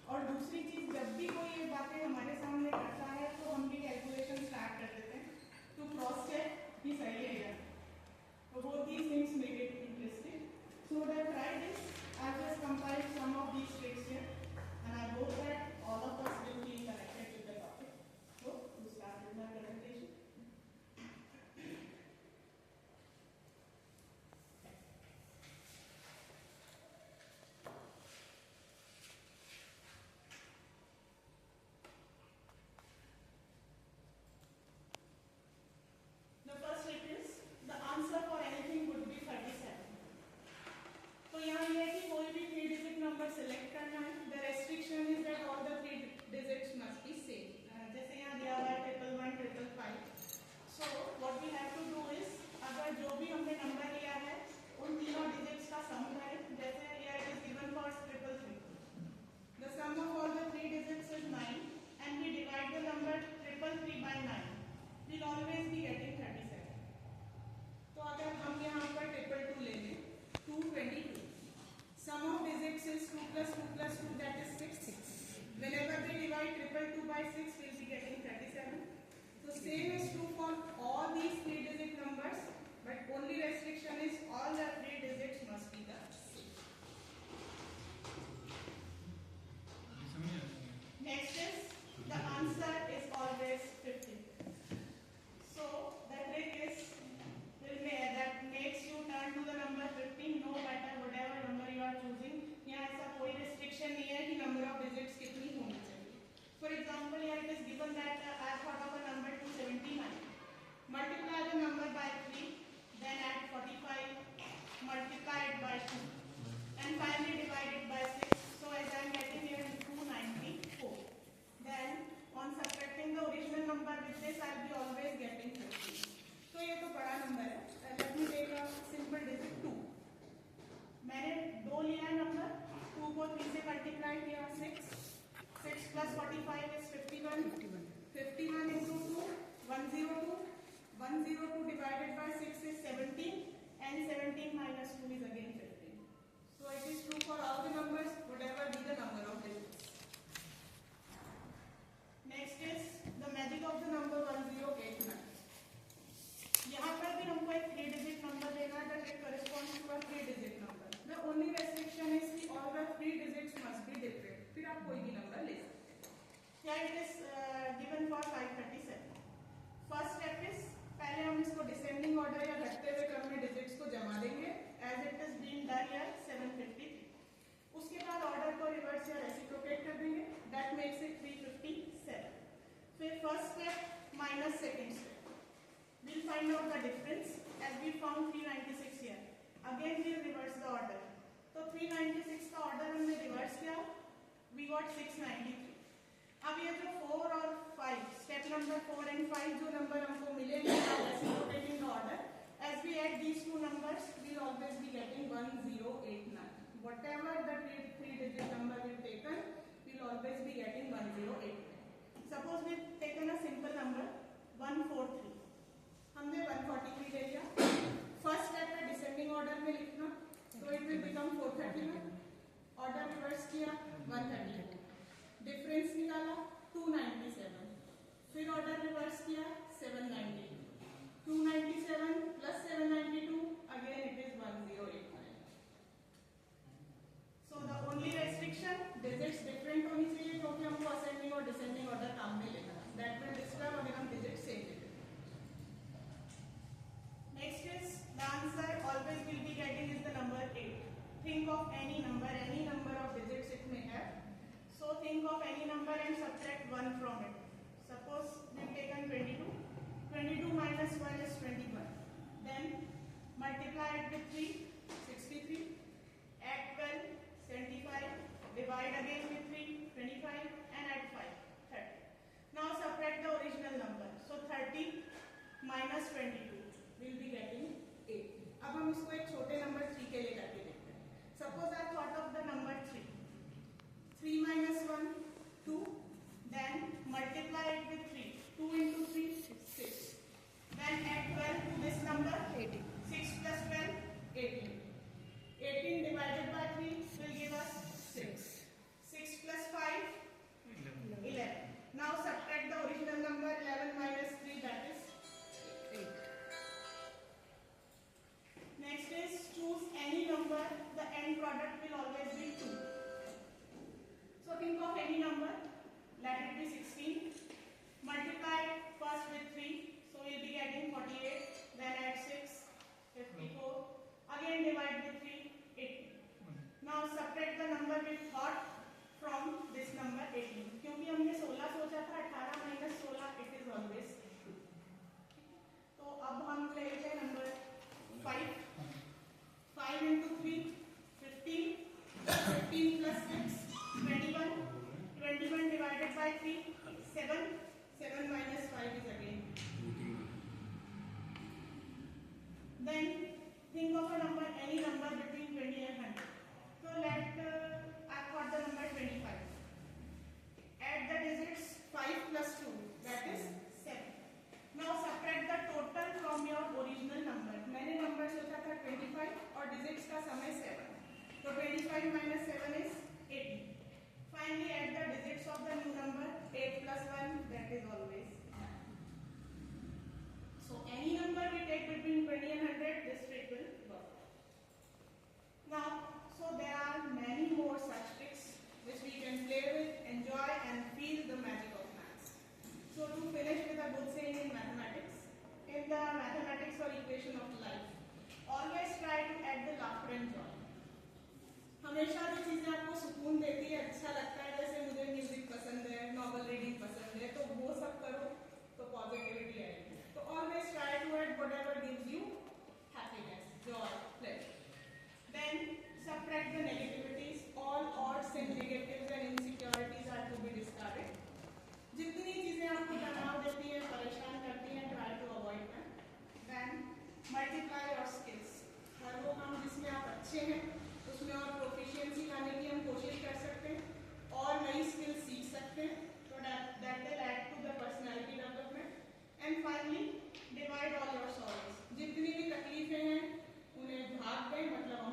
और दूसरी चीज, जब भी कोई ये बातें हमारे सामने करता है तो हम भी कैलकुलेशन स्टार्ट कर देते हैं टू क्रॉस चेक कि सही है या। So both these things make it interesting. So what I tried is I just compiled some of these tricks here, and I hope that all of us will be connected with the topic. So we start with my presentation. The first trick is the answer for anything would be 37. तो यहाँ ये है कि कोई भी 3 digit number select करना है. The restriction is that all the 3 digits must be same. जैसे यहाँ दिया हुआ है 111, 555. So what we have to do is अगर जो भी हमने नंबर लिया है उन तीनों डिजिट्स का सम करें. जैसे here it is given for 333. The sum of all the 3 digits is 9 and we divide the number 333 by 9. We'll always be getting 37. तो अगर हम यहाँ पर 222 ले लें 222. Sum of digits is 2 plus 2 plus 2, that is 6. Whenever we divide 222 by 6, we will be getting 37. So same is true for all these 3 digit numbers, but only restriction is all the 3 digits must be the same. Next is the answer is always 50. So the trick is that makes you turn to the number 15 no matter whatever number you are choosing. यहाँ ऐसा कोई restriction नहीं है कि number of digits कितनी होनी चाहिए. For example, here it is given that I thought of a number 279. Multiply the number by 3, then add 45, multiply it by 2, and finally divide it by 6. So as I am getting here 294. Then on subtracting the original number with this, I will be always getting 15. तो ये तो बड़ा number है. Let me take a simple digit 2. मैंने 2 लिया number, 2 को 3 से multiply किया 6. 6 plus 45 is 51. 51 into 2 102. 102 divided by 6 is 17, and 17 minus 2 is again 15. So it is true for all the numbers, whatever be the number of digits. Next is the magic of the number 1089. यहाँ पर भी हमको एक 3 digit number देना है that it corresponds to a 3 digit number. The only restriction is कि all the 3 digits must be different. फिर आप कोई भी नंबर ले सकते हैं. Here it is given for 537. First step is पहले हम इसको डिसेंडिंग ऑर्डर या घटते हुए क्रम में डिजिट्स को जमा देंगे as it is being done here 753. उसके बाद ऑर्डर को रिवर्स या रेसिप्रोकेट कर देंगे. That makes it 357. फिर first step minus second step. We'll find out the difference as we found 396 here. Again we'll reverse the order. तो 396 का order हमने रिवर्स किया, we got 693. अब ये जो 4 और 5, स्टेप नंबर 4 and 5 जो नंबर हमको मिलेंगे reciprocating the order, as we add these two numbers, we'll always be getting 1089. Whatever the 3 digit number we've taken, we'll always be getting 1089. Suppose we've taken a simple number 143. हमने 143 ले लिया. First step है descending order में लिखना, तो it will become 431. Order reverse किया 132. Difference निकाला 297. फिर ऑर्डर रिवर्स किया 792. 297 plus 792 again it is 1089. So the only restriction digits different होनी चाहिए क्योंकि हमको असेंडिंग और डिसेंडिंग ऑर्डर काम में लेना है. दैट विल डिस्टर्ब अगर हम डिजिट सेम लेते. Next is the answer always will be getting is the number 8. Think of any number of digits it may have. So think of any number and subtract 1 from it. Suppose we've taken 22. 22 minus 1 is 21. Then multiply it with 3, 63. Add 12, 75. Divide again with 3, 25. And add 5, 30. Now subtract the original number. So 30 minus 22. We'll be getting 8. अब हम इसको एक छोटे number 3 के लिए करके देखते हैं. Suppose I thought of the number 3. 3 minus 1, 2. Then multiply it with 3. 2 into 3, 6. Then add 12 to this number, 18. 6 plus 12, 18. 18 divided by 3 will give us 6. 6 plus 5 54. Again divide with 3, 80. Now subtract the number with thought from this number 18. क्योंकि हमने 16 सोचा था, 18 minus 16 it is always 2. तो अब हम लेते हैं number 5. 5 into 3, 15. 15 plus 6, 21. 21 divided by 3, 7. 7 minus 5 is again. Then think of a number, any number between 20 and 100. So let I thought the number 25. Add the digits 5 plus 2, that is 7. Now subtract the total from your original number. मैंने number सोचा था 25 और digits का समय 7. So 25 minus 7 is 18. Finally add the digits of the new number 8 plus 1, that is always 9. So any number we take between 20 and 100, this trick will work. Now, so there are many more such tricks which we can play with, enjoy and feel the magic of maths. So to finish with a good saying in mathematics, in the mathematics or equation of life, always try to add the laughter and joy. हमेशा जो चीजें आपको सुकून देती है, अच्छा लगता है, जैसे मुझे म्यूजिक पसंद है, नॉवल रीडिंग पसंद है, तो वो सब करो तो पॉजिटिविटी आएगी. तो always try to add whatever gives you happiness, joy, pleasure. Then subtract the negativities. All odds and negatives and insecurities are to be discarded. जितनी चीजें आपको तनाव देती है, परेशान करती हैं, try to avoid them. Then multiply your skills. हर वो काम जिसमें आप अच्छे हैं उसमें और प्रोफिशिएंसी लाने की हम कोशिश कर सकते हैं और नई स्किल सीख सकते हैं. तो that will add to the personality development. And finally divide all your sorrows. जितनी भी तकलीफें हैं उन्हें भाग दें, मतलब